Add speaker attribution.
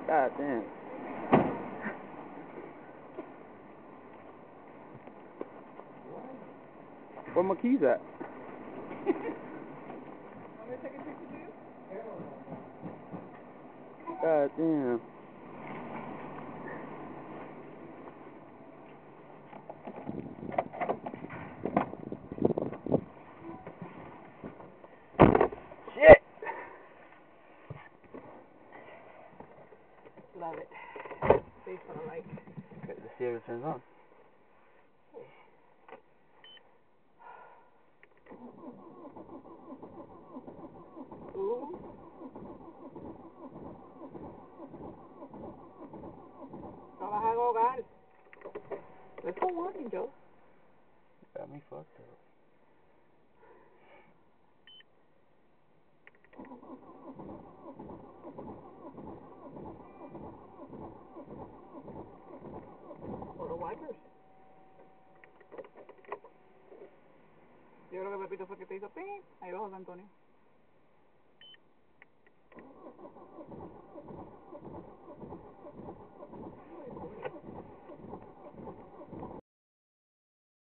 Speaker 1: God damn. Where my keys at? God damn. Shit.
Speaker 2: Love it. Based on a like.
Speaker 1: Let's see if it turns on.
Speaker 2: Ooh. No vas a ahogar. Let's go working, Joe.
Speaker 1: Got me fucked up.
Speaker 2: Por los wipers. Yo creo que Pepito fue que te hizo ping. Ahí va José Antonio.